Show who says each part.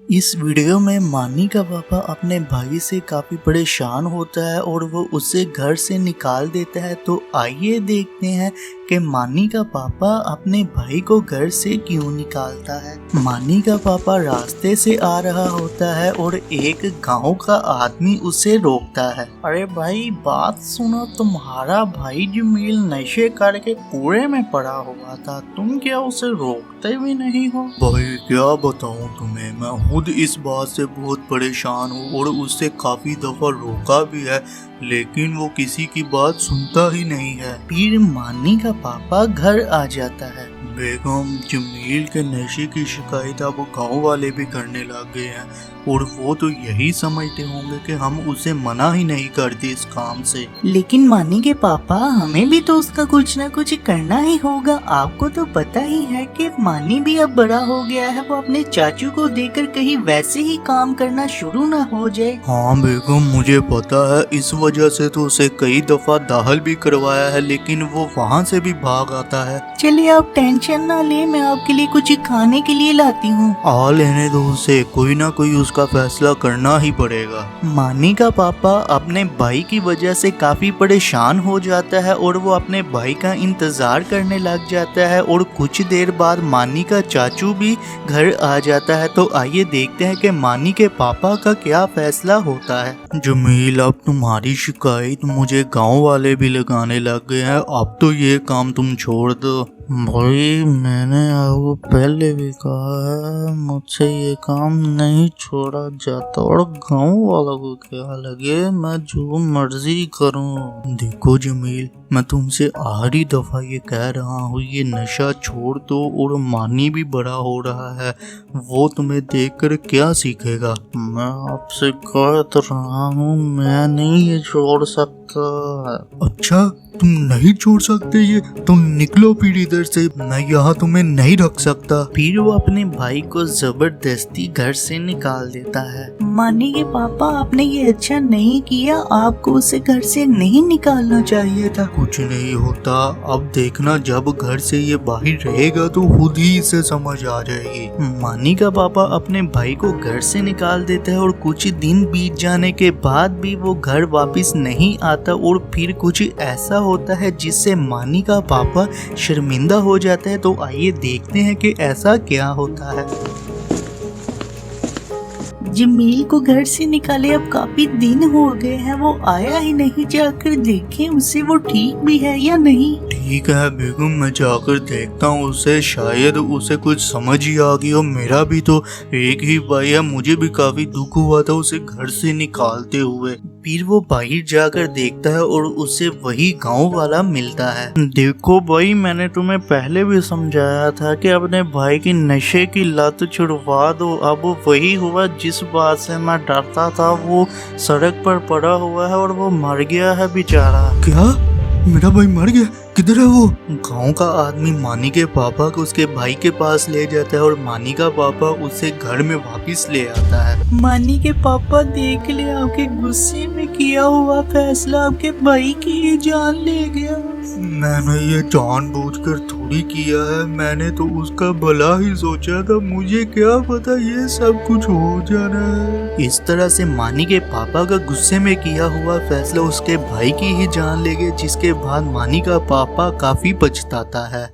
Speaker 1: इस वीडियो में मानी का पापा अपने भाई से काफी परेशान होता है और वो उसे घर से निकाल देता है। तो आइए देखते हैं कि मानी का पापा अपने भाई को घर से क्यों निकालता है। मानी का पापा रास्ते से आ रहा होता है और एक गांव का आदमी उसे रोकता है। अरे भाई बात सुनो, तुम्हारा भाई जमील नशे करके कुएं में पड़ा हुआ था, तुम क्या उसे रोकते भी नहीं हो?
Speaker 2: भाई क्या बताऊं तुम्हें, मैं खुद इस बात से बहुत परेशान हूँ और उससे काफी दफा रोका भी है, लेकिन वो किसी की बात सुनता ही नहीं है।
Speaker 1: फिर मानी का पापा घर आ जाता है।
Speaker 2: बेगम जमील के नशे की शिकायत अब गांव वाले भी करने लग गए हैं और वो तो यही समझते होंगे कि हम उसे मना ही नहीं करते इस काम से।
Speaker 1: लेकिन मानी के पापा, हमें भी तो उसका कुछ न कुछ करना ही होगा। आपको तो पता ही है कि मानी भी अब बड़ा हो गया है, वो अपने चाचू को देकर कहीं वैसे ही काम करना शुरू न हो जाए।
Speaker 2: हाँ बेगम मुझे पता है, इस वजह से तो उसे कई दफा दाखिल भी करवाया है, लेकिन वो वहाँ से भी भाग आता है।
Speaker 1: चलिए आप टेंशन ना ले, मैं आपके लिए कुछ खाने के लिए लाती हूँ।
Speaker 2: आ लेने दो उसे, कोई ना कोई उसका फैसला करना ही पड़ेगा।
Speaker 1: मानी का पापा अपने भाई की वजह से काफी परेशान हो जाता है और वो अपने भाई का इंतजार करने लग जाता है और कुछ देर बाद मानी का चाचू भी घर आ जाता है। तो आइए देखते हैं कि मानी के पापा का क्या फैसला होता है।
Speaker 2: जमील, अब तुम्हारी शिकायत मुझे गांव वाले भी लगाने लग गए हैं, अब तो ये काम तुम छोड़ दो।
Speaker 1: भाई मैंने आपको पहले भी कहा है, मुझसे ये काम नहीं छोड़ा जाता और गांव वालों को क्या लगे मैं जो मर्जी करूं।
Speaker 2: देखो जमील, मैं तुमसे आखिरी दफा ये कह रहा हूँ, ये नशा छोड़ दो। और मानी भी बड़ा हो रहा है, वो तुम्हें देखकर क्या सीखेगा।
Speaker 1: मैं आपसे कह तो रहा हूँ, मैं नहीं ये छोड़ सकता।
Speaker 2: अच्छा तुम नहीं छोड़ सकते ये, तुम निकलो फिर इधर से, मैं यहाँ तुम्हें नहीं रख सकता।
Speaker 1: फिर वो अपने भाई को जबरदस्ती घर से निकाल देता है। मानी के पापा, आपने ये अच्छा नहीं किया, आपको उसे घर से नहीं निकालना चाहिए था।
Speaker 2: कुछ नहीं होता, अब देखना जब घर से ये बाहर रहेगा तो खुद ही इसे समझ आ जाएगी।
Speaker 1: मानी का पापा अपने भाई को घर से निकाल देता है और कुछ दिन बीत जाने के बाद भी वो घर वापस नहीं आता और फिर कुछ ऐसा होता है जिससे मानी का पापा शर्मिंदा हो जाता है। तो आइए देखते हैं कि ऐसा क्या होता है। जमील को घर से निकाले अब काफी दिन हो गए हैं, वो आया ही नहीं। जाकर देखें उसे, वो ठीक भी है या नहीं।
Speaker 2: ठीक है बेगम, मैं जाकर देखता हूँ उसे, शायद उसे कुछ समझ ही आ गई हो। मेरा भी तो एक ही भाई है, मुझे भी काफी दुख हुआ था उसे घर से निकालते हुए।
Speaker 1: फिर वो बाहर जाकर देखता है और उसे वही गांव वाला मिलता है।
Speaker 2: देखो भाई, मैंने तुम्हें पहले भी समझाया था कि अपने भाई की नशे की लत छुड़वा दो। अब वही हुआ जिस बात से मैं डरता था, वो सड़क पर पड़ा हुआ है और वो मर गया है बेचारा। क्या? मेरा भाई मर गया? किधर है वो?
Speaker 1: गांव का आदमी मानी के पापा को उसके भाई के पास ले जाता है और मानी का पापा उसे घर में वापस ले आता है। मानी के पापा, देख ले आपके गुस्से में किया हुआ फैसला आपके भाई की ही जान ले गया।
Speaker 2: मैंने ये जानबूझकर थोड़ी किया है, मैंने तो उसका भला ही सोचा था, मुझे क्या पता ये सब कुछ हो जाना है।
Speaker 1: इस तरह से मानी के पापा का गुस्से में किया हुआ फैसला उसके भाई की ही जान ले गया, जिसके बाद मानी का पापा काफी पछताता है।